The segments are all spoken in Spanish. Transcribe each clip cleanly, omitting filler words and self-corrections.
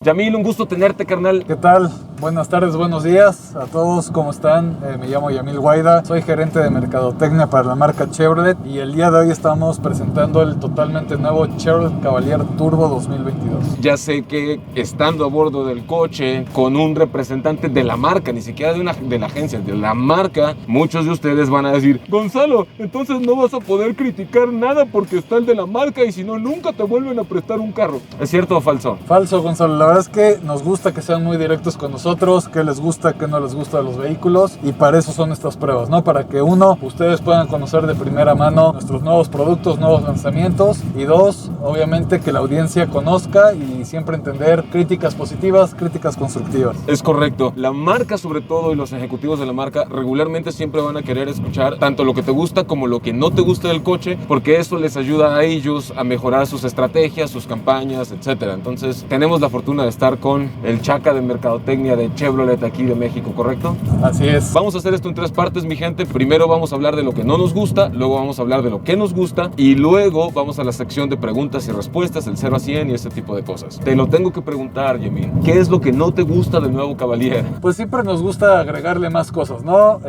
Yamil, un gusto tenerte, carnal. ¿Qué tal? Buenas tardes, buenos días a todos, ¿cómo están? Me llamo Yamil Guaida, soy gerente de mercadotecnia para la marca Chevrolet y el día de hoy estamos presentando el totalmente nuevo Chevrolet Cavalier Turbo 2022. Ya sé que estando a bordo del coche con un representante de la marca, ni siquiera de la agencia, de la marca, muchos de ustedes van a decir: Gonzalo, entonces no vas a poder criticar nada porque está el de la marca y si no, nunca te vuelven a prestar un carro. ¿Es cierto o falso? Falso, Gonzalo. La verdad es que nos gusta que sean muy directos con nosotros, qué les gusta, qué no les gusta de los vehículos, y para eso son estas pruebas, ¿no? Para que uno, ustedes puedan conocer de primera mano nuestros nuevos productos, nuevos lanzamientos, y dos, obviamente que la audiencia conozca y siempre entender críticas positivas, críticas constructivas. Es correcto. La marca, sobre todo, y los ejecutivos de la marca regularmente siempre van a querer escuchar tanto lo que te gusta como lo que no te gusta del coche, porque eso les ayuda a ellos a mejorar sus estrategias, sus campañas, etcétera. Entonces, tenemos la fortuna de estar con el chaca de mercadotecnia de Chevrolet aquí de México, ¿correcto? Así es. Vamos a hacer esto en tres partes, mi gente. Primero vamos a hablar de lo que no nos gusta, luego vamos a hablar de lo que nos gusta y luego vamos a la sección de preguntas y respuestas, el 0 a 100 y ese tipo de cosas. Te lo tengo que preguntar, Yamil. ¿Qué es lo que no te gusta del nuevo Cavalier? Pues siempre nos gusta agregarle más cosas, ¿no?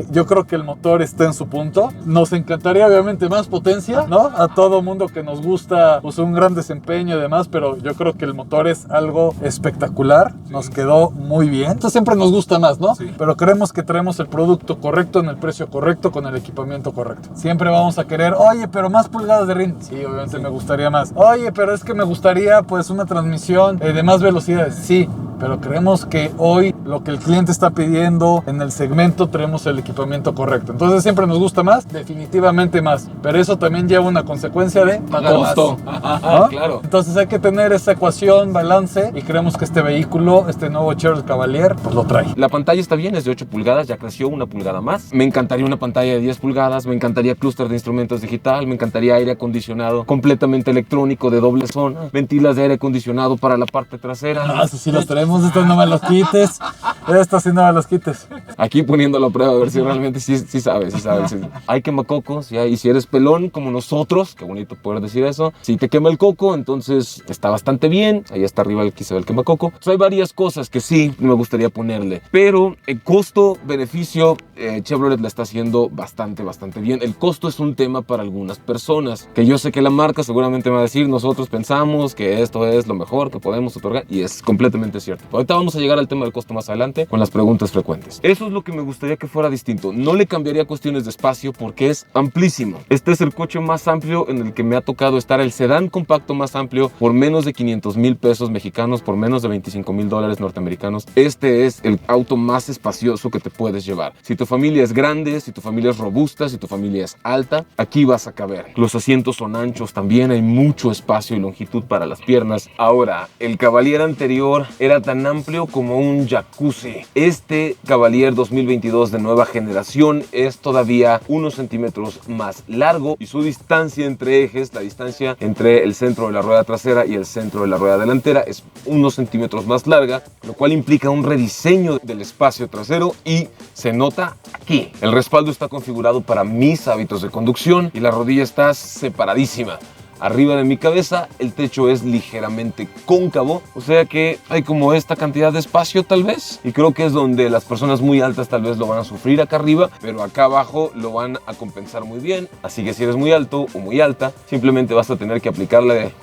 Yo creo que el motor está en su punto. Nos encantaría obviamente más potencia, ¿no? A todo mundo que nos gusta pues un gran desempeño y demás, pero yo creo que el motor es algo espectacular. Sí. Nos quedó muy bien. Entonces siempre nos gusta más, ¿no? Sí. Pero creemos que traemos el producto correcto en el precio correcto con el equipamiento correcto. Siempre vamos a querer, oye, pero más pulgadas de rin. Sí, obviamente me gustaría más. Oye, pero es que me gustaría pues una transmisión de más velocidades. Sí, pero creemos que hoy lo que el cliente está pidiendo en el segmento tenemos el equipamiento correcto. Entonces siempre nos gusta más, definitivamente más. Pero eso también lleva una consecuencia de pagar costo. Más. ¿No? Claro. Entonces hay que tener esa ecuación, balance, y creemos que este vehículo, este nuevo Chevrolet Cavalier, pues lo trae. La pantalla está bien, es de 8 pulgadas, ya creció 1 pulgada más. Me encantaría una pantalla de 10 pulgadas, me encantaría clúster de instrumentos digital, me encantaría aire acondicionado completamente electrónico de doble zona, ventilas de aire acondicionado para la parte trasera. Ah, sí los tenemos, estos no me los quites. Estos sí no me los quites. Aquí poniéndolo a prueba a ver si realmente sí sabes. Sí. Hay quemacocos, ¿ya? Y si eres pelón como nosotros, qué bonito poder decir eso, si te quema el coco, entonces está bastante bien. Ahí está arriba el que se ve el quemacoco. Entonces, hay varias cosas que sí me gustaría ponerle, pero el costo-beneficio Chevrolet la está haciendo bastante bien. El costo es un tema para algunas personas, que yo sé que la marca seguramente me va a decir: nosotros pensamos que esto es lo mejor que podemos otorgar, y es completamente cierto. Ahorita vamos a llegar al tema del costo más adelante con las preguntas frecuentes. Eso es lo que me gustaría que fuera distinto. No le cambiaría cuestiones de espacio porque es amplísimo. Este es el coche más amplio en el que me ha tocado estar, el sedán compacto más amplio, por menos de 500,000 pesos mexicanos, por menos de 25,000 dólares norteamericanos. Este es el auto más espacioso que te puedes llevar. Si tu familia es grande, si tu familia es robusta, si tu familia es alta, aquí vas a caber. Los asientos son anchos también, hay mucho espacio y longitud para las piernas. Ahora, el Cavalier anterior era tan amplio como un jacuzzi. Este Cavalier 2022 de nueva generación es todavía unos centímetros más largo, y su distancia entre ejes, la distancia entre el centro de la rueda trasera y el centro de la rueda delantera, es unos centímetros más larga, lo cual implica un rediseño del espacio trasero y se nota aquí. El respaldo está configurado para mis hábitos de conducción y la rodilla está separadísima. Arriba de mi cabeza el techo es ligeramente cóncavo, o sea que hay como esta cantidad de espacio tal vez, y creo que es donde las personas muy altas tal vez lo van a sufrir acá arriba, pero acá abajo lo van a compensar muy bien. Así que si eres muy alto o muy alta, simplemente vas a tener que aplicarle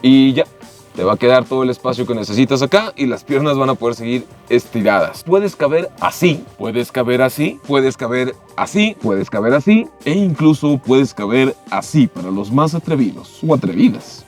y ya. Te va a quedar todo el espacio que necesitas acá y las piernas van a poder seguir estiradas. Puedes caber así, puedes caber así, puedes caber así, puedes caber así, e incluso puedes caber así para los más atrevidos o atrevidas.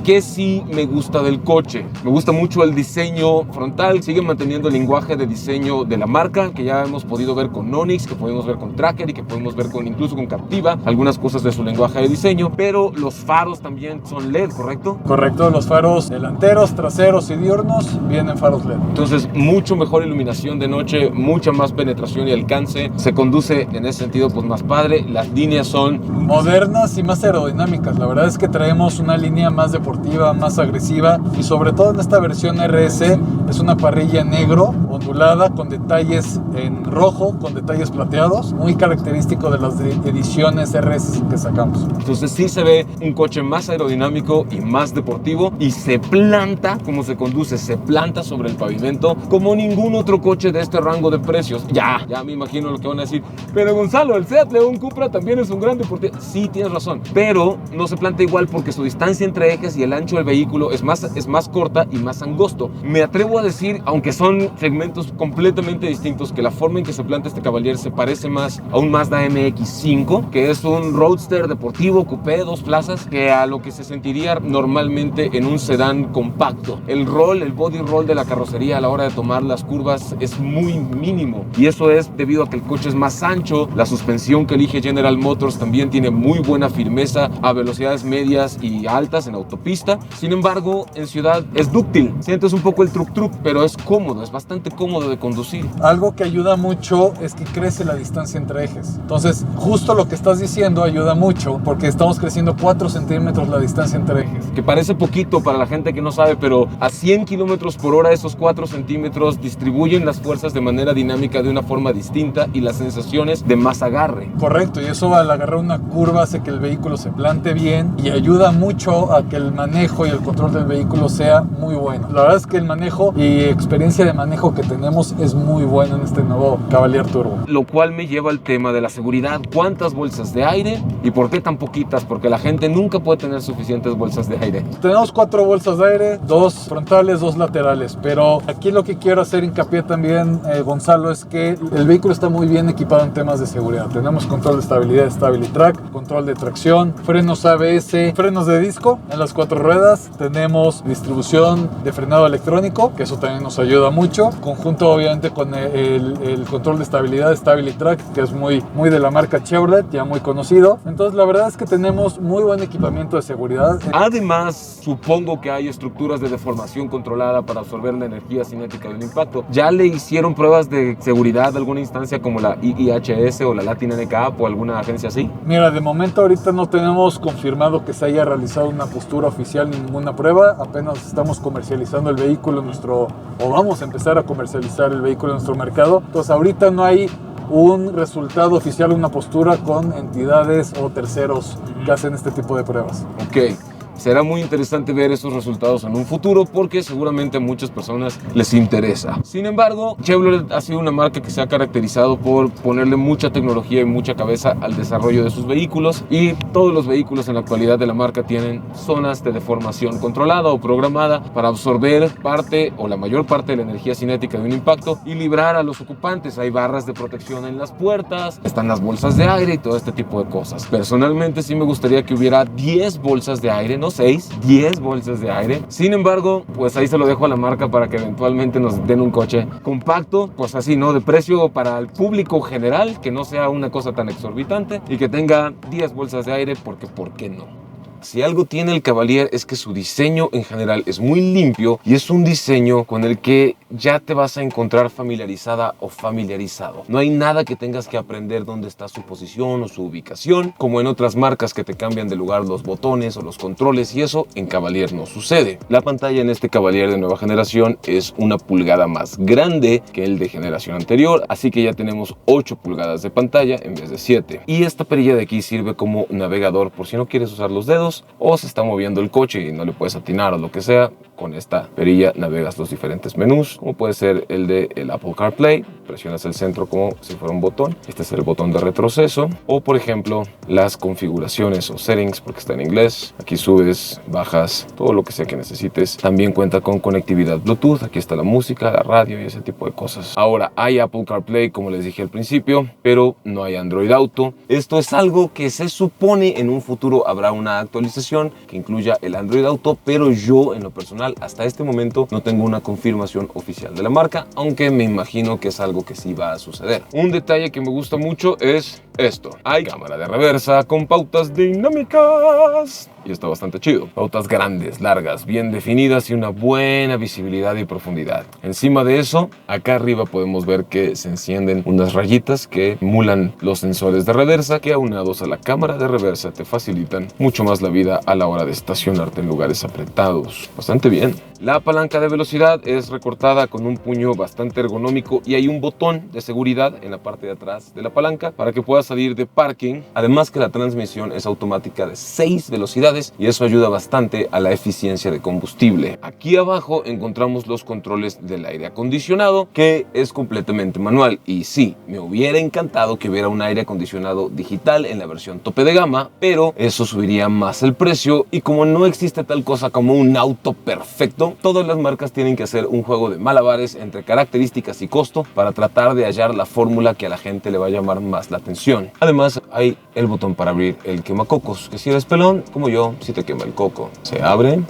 ¿Qué sí me gusta del coche? Me gusta mucho el diseño frontal. Sigue manteniendo el lenguaje de diseño de la marca, que ya hemos podido ver con Onix, que podemos ver con Tracker y que podemos ver incluso con Captiva, algunas cosas de su lenguaje de diseño. Pero los faros también son LED, ¿correcto? Correcto, los faros delanteros, traseros y diurnos vienen faros LED. Entonces, mucho mejor iluminación de noche, mucha más penetración y alcance. Se conduce en ese sentido pues más padre. Las líneas son modernas y más aerodinámicas. La verdad es que traemos una línea más deportiva, más agresiva, y sobre todo en esta versión RS es una parrilla negro ondulada con detalles en rojo, con detalles plateados, muy característico de las ediciones RS que sacamos. Entonces sí se ve un coche más aerodinámico y más deportivo, y se planta como se conduce, se planta sobre el pavimento como ningún otro coche de este rango de precios. Ya me imagino lo que van a decir, pero Gonzalo, el Seat León Cupra también es un gran deportivo. Sí, tienes razón, pero no se planta igual porque su distancia entre ejes y el ancho del vehículo es más corta y más angosto. Me atrevo a decir, aunque son segmentos completamente distintos, que la forma en que se planta este Cavalier se parece más a un Mazda MX-5, que es un roadster deportivo, coupé, 2 plazas, que a lo que se sentiría normalmente en un sedán compacto. El body roll de la carrocería a la hora de tomar las curvas es muy mínimo, y eso es debido a que el coche es más ancho. La suspensión que elige General Motors también tiene muy buena firmeza a velocidades medias y altas en autopista. Sin embargo, en ciudad es dúctil, sientes un poco el truc, pero es cómodo, es bastante cómodo de conducir. Algo que ayuda mucho es que crece la distancia entre ejes. Entonces, justo lo que estás diciendo ayuda mucho, porque estamos creciendo 4 centímetros la distancia entre ejes. Que parece poquito para la gente que no sabe, pero a 100 kilómetros por hora esos 4 centímetros distribuyen las fuerzas de manera dinámica de una forma distinta y las sensaciones de más agarre. Correcto, y eso al agarrar una curva hace que el vehículo se plante bien y ayuda mucho a que el manejo y el control del vehículo sea muy bueno. La verdad es que el manejo y experiencia de manejo que tenemos es muy buena en este nuevo Cavalier Turbo. Lo cual me lleva al tema de la seguridad. ¿Cuántas bolsas de aire y por qué tan poquitas? Porque la gente nunca puede tener suficientes bolsas de aire. Tenemos 4 bolsas de aire, 2 frontales, 2 laterales, pero aquí lo que quiero hacer hincapié también, Gonzalo, es que el vehículo está muy bien equipado en temas de seguridad. Tenemos control de estabilidad, StabiliTrak, control de tracción, frenos ABS, frenos de disco en las 4 ruedas, tenemos distribución de frenado electrónico, que eso también nos ayuda mucho, conjunto obviamente con el control de estabilidad StabiliTrak, que es muy de la marca Chevrolet, ya muy conocido. Entonces la verdad es que tenemos muy buen equipamiento de seguridad. Además, supongo que hay estructuras de deformación controlada para absorber la energía cinética de un impacto. ¿Ya le hicieron pruebas de seguridad de alguna instancia como la IIHS o la Latin NCAP o alguna agencia así? Mira, de momento ahorita no tenemos confirmado que se haya realizado una postura oficial ni ninguna prueba. Apenas estamos comercializando el vehículo o vamos a empezar a comercializar el vehículo en nuestro mercado. Entonces ahorita no hay un resultado oficial, una postura con entidades o terceros que hacen este tipo de pruebas. Ok. Será muy interesante ver esos resultados en un futuro porque seguramente a muchas personas les interesa. Sin embargo, Chevrolet ha sido una marca que se ha caracterizado por ponerle mucha tecnología y mucha cabeza al desarrollo de sus vehículos, y todos los vehículos en la actualidad de la marca tienen zonas de deformación controlada o programada para absorber parte o la mayor parte de la energía cinética de un impacto y librar a los ocupantes. Hay barras de protección en las puertas, están las bolsas de aire y todo este tipo de cosas. Personalmente sí me gustaría que hubiera 10 bolsas de aire, no 6, 10 bolsas de aire. Sin embargo, pues ahí se lo dejo a la marca para que eventualmente nos den un coche compacto, pues así, ¿no? De precio para el público general, que no sea una cosa tan exorbitante y que tenga 10 bolsas de aire, porque ¿por qué no? Si algo tiene el Cavalier es que su diseño en general es muy limpio y es un diseño con el que ya te vas a encontrar familiarizada o familiarizado. No hay nada que tengas que aprender dónde está su posición o su ubicación, como en otras marcas que te cambian de lugar los botones o los controles, y eso en Cavalier no sucede. La pantalla en este Cavalier de nueva generación es 1 pulgada más grande que el de generación anterior, así que ya tenemos 8 pulgadas de pantalla en vez de 7. Y esta perilla de aquí sirve como navegador por si no quieres usar los dedos o se está moviendo el coche y no le puedes atinar o lo que sea. Con esta perilla navegas los diferentes menús, como puede ser el de el Apple CarPlay, presionas el centro como si fuera un botón, este es el botón de retroceso, o por ejemplo las configuraciones o settings, porque está en inglés, aquí subes, bajas, todo lo que sea que necesites. También cuenta con conectividad Bluetooth, aquí está la música, la radio y ese tipo de cosas. Ahora hay Apple CarPlay, como les dije al principio, pero no hay Android Auto. Esto es algo que se supone en un futuro habrá una actualización que incluya el Android Auto, pero yo en lo personal hasta este momento no tengo una confirmación oficial de la marca, aunque me imagino que es algo que sí va a suceder. Un detalle que me gusta mucho es esto. Hay cámara de reversa con pautas dinámicas. Y está bastante chido. Pautas grandes, largas, bien definidas y una buena visibilidad y profundidad. Encima de eso, acá arriba podemos ver que se encienden unas rayitas que emulan los sensores de reversa que aunados a la cámara de reversa te facilitan mucho más la vida a la hora de estacionarte en lugares apretados. Bastante bien. La palanca de velocidad es recortada con un puño bastante ergonómico y hay un botón de seguridad en la parte de atrás de la palanca para que puedas salir de parking. Además que la transmisión es automática de 6 velocidades y eso ayuda bastante a la eficiencia de combustible. Aquí abajo encontramos los controles del aire acondicionado, que es completamente manual. Y sí, me hubiera encantado que hubiera un aire acondicionado digital en la versión tope de gama, pero eso subiría más el precio y como no existe tal cosa como un auto perfecto, todas las marcas tienen que hacer un juego de malabares entre características y costo para tratar de hallar la fórmula que a la gente le va a llamar más la atención. Además, hay el botón para abrir el quemacocos, que si eres pelón, como yo, si te quema el coco. Se abre,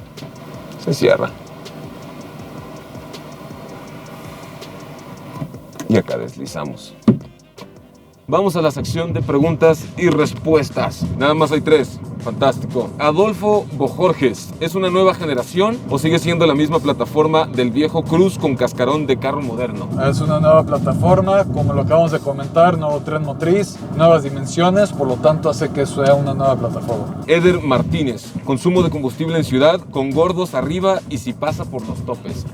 se cierra. Y acá deslizamos. Vamos a la sección de preguntas y respuestas. Nada más hay 3. Fantástico. Adolfo Bojorges, ¿es una nueva generación o sigue siendo la misma plataforma del viejo Cruz con cascarón de carro moderno? Es una nueva plataforma, como lo acabamos de comentar, nuevo tren motriz, nuevas dimensiones, por lo tanto hace que sea una nueva plataforma. Eder Martínez, consumo de combustible en ciudad con gordos arriba y si pasa por los topes.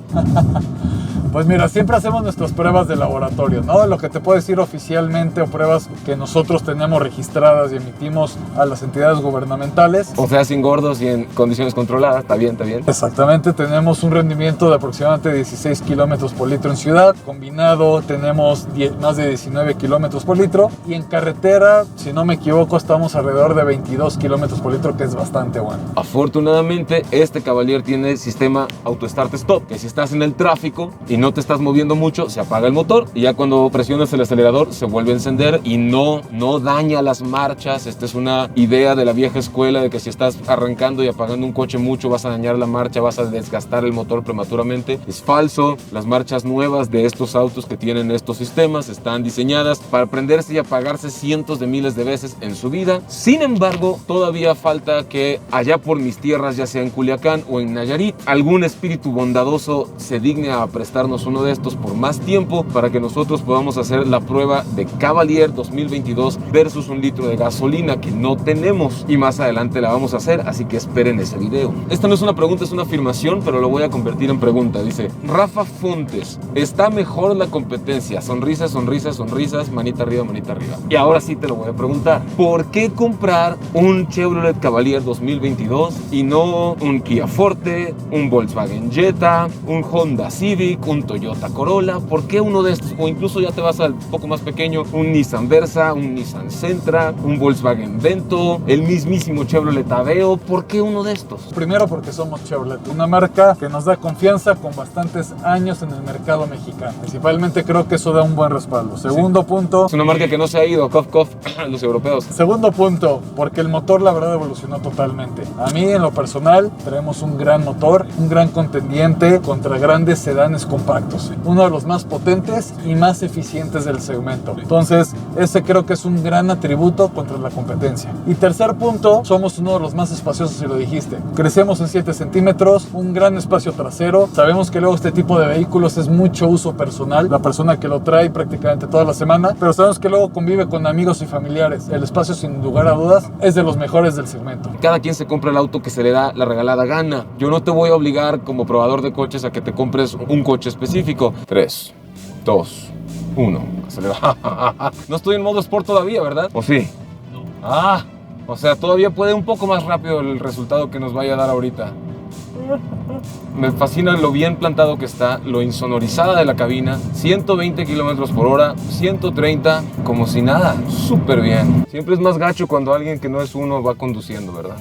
Pues mira, siempre hacemos nuestras pruebas de laboratorio, ¿no? Lo que te puedo decir oficialmente o pruebas que nosotros tenemos registradas y emitimos a las entidades gubernamentales. O sea, sin gordos y en condiciones controladas, está bien, está bien. Exactamente, tenemos un rendimiento de aproximadamente 16 kilómetros por litro en ciudad. Combinado tenemos más de 19 kilómetros por litro. Y en carretera, si no me equivoco, estamos alrededor de 22 kilómetros por litro, que es bastante bueno. Afortunadamente, este Cavalier tiene sistema Auto Start Stop, que si estás en el tráfico y no te estás moviendo mucho, se apaga el motor y ya cuando presionas el acelerador se vuelve a encender y no daña las marchas. Esta es una idea de la vieja escuela de que si estás arrancando y apagando un coche mucho vas a dañar la marcha, vas a desgastar el motor prematuramente. Es falso. Las marchas nuevas de estos autos que tienen estos sistemas están diseñadas para prenderse y apagarse cientos de miles de veces en su vida. Sin embargo, todavía falta que allá por mis tierras, ya sea en Culiacán o en Nayarit, algún espíritu bondadoso se digne a prestarnos uno de estos por más tiempo para que nosotros podamos hacer la prueba de Cavalier 2022 versus un litro de gasolina que no tenemos y más adelante la vamos a hacer, así que esperen ese video. Esta no es una pregunta, es una afirmación, pero lo voy a convertir en pregunta. Dice Rafa Fontes, ¿está mejor la competencia? Sonrisas, sonrisas, sonrisas, manita arriba, manita arriba. Y ahora sí te lo voy a preguntar, ¿por qué comprar un Chevrolet Cavalier 2022 y no un Kia Forte, un Volkswagen Jetta, un Honda Civic, un Toyota Corolla? ¿Por qué uno de estos? O incluso ya te vas al poco más pequeño, un Nissan Versa, un Nissan Sentra, un Volkswagen Vento, el mismísimo Chevrolet Aveo. ¿Por qué uno de estos? Primero porque somos Chevrolet, una marca que nos da confianza con bastantes años en el mercado mexicano. Principalmente creo que eso da un buen respaldo. Segundo punto... Es una marca que no se ha ido, cof, cof, los europeos. Segundo punto, porque el motor la verdad evolucionó totalmente. A mí en lo personal tenemos un gran motor, un gran contendiente contra grandes sedanes compactos. Uno de los más potentes y más eficientes del segmento. Entonces, ese creo que es un gran atributo contra la competencia. Y tercer punto, somos uno de los más espaciosos, si lo dijiste. Crecemos en 7 centímetros, un gran espacio trasero. Sabemos que luego este tipo de vehículos es mucho uso personal. La persona que lo trae prácticamente toda la semana, pero sabemos que luego convive con amigos y familiares. El espacio, sin lugar a dudas, es de los mejores del segmento. Cada quien se compra el auto que se le da la regalada gana. Yo no te voy a obligar como probador de coches a que te compres un coche específico. 3, 2, 1. No estoy en modo Sport todavía, ¿verdad? ¿O sí? No. Ah, o sea, todavía puede un poco más rápido el resultado que nos vaya a dar ahorita. Me fascina lo bien plantado que está, lo insonorizada de la cabina. 120 kilómetros por hora, 130, como si nada. Súper bien. Siempre es más gacho cuando alguien que no es uno va conduciendo, ¿verdad?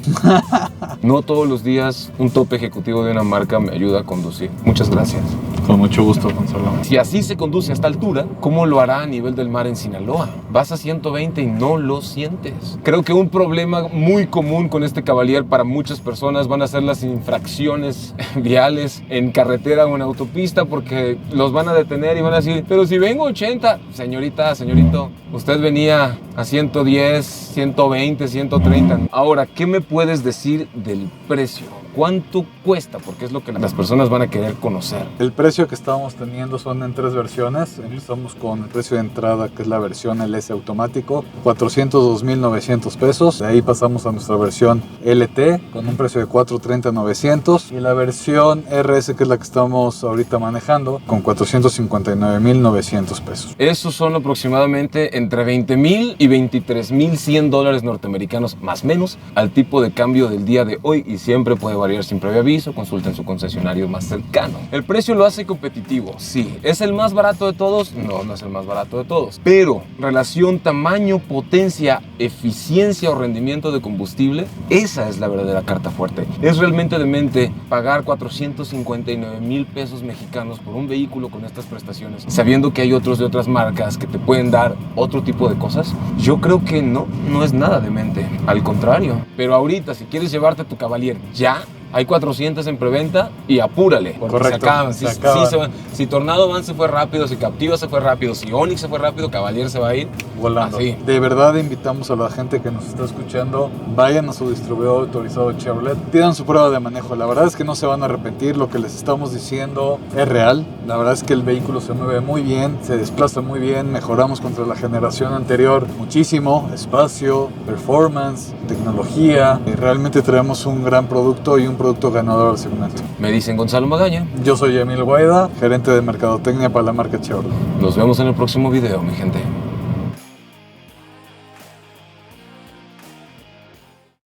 No todos los días un tope ejecutivo de una marca me ayuda a conducir. Muchas gracias. Con mucho gusto, Gonzalo. Si así se conduce a esta altura, ¿cómo lo hará a nivel del mar en Sinaloa? Vas a 120 y no lo sientes. Creo que un problema muy común con este Cavalier para muchas personas van a ser las infracciones restricciones viales en carretera o en autopista porque los van a detener y van a decir, pero si vengo 80, señorita, señorito, usted venía a 110, 120, 130. Ahora, ¿qué me puedes decir del precio? ¿Cuánto cuesta? Porque es lo que las personas van a querer conocer. El precio que estamos teniendo son en 3 versiones. Empezamos con el precio de entrada, que es la versión LS automático, 402,900 pesos. De ahí pasamos a nuestra versión LT con un precio de 430,900. Y la versión RS, que es la que estamos ahorita manejando, con 459,900 pesos. Esos son aproximadamente entre 20,000 y 23,100 dólares norteamericanos, más o menos, al tipo de cambio del día de hoy, y siempre puede variar sin previo aviso. Consulten su concesionario más cercano. El precio lo hace competitivo, sí. ¿Es el más barato de todos? No, no es el más barato de todos. Pero relación tamaño, potencia, eficiencia o rendimiento de combustible, esa es la verdadera carta fuerte. Es realmente demente pagar 459,000 pesos mexicanos por un vehículo con estas prestaciones, sabiendo que hay otros de otras marcas que te pueden dar otro tipo de cosas. Yo creo que no es nada demente. Al contrario. Pero ahorita, si quieres llevarte tu Cavalier ya, hay 400 en preventa y apúrale, porque Correcto, se acaban. se acaban. Se van. Si Tornado Van se fue rápido, si Captiva se fue rápido, si Onix se fue rápido, Cavalier se va a ir Volando. así. De verdad invitamos a la gente que nos está escuchando, vayan a su distribuidor autorizado Chevrolet, pidan su prueba de manejo. La verdad es que no se van a arrepentir, lo que les estamos diciendo es real. La verdad es que el vehículo se mueve muy bien, se desplaza muy bien, mejoramos contra la generación anterior muchísimo, espacio, performance, tecnología. Y realmente traemos un gran producto y un producto ganador al segmento. Me dicen Gonzalo Magaña. Yo soy Emil Guaida, gerente de mercadotecnia para la marca Chevrolet. Nos vemos en el próximo video, mi gente.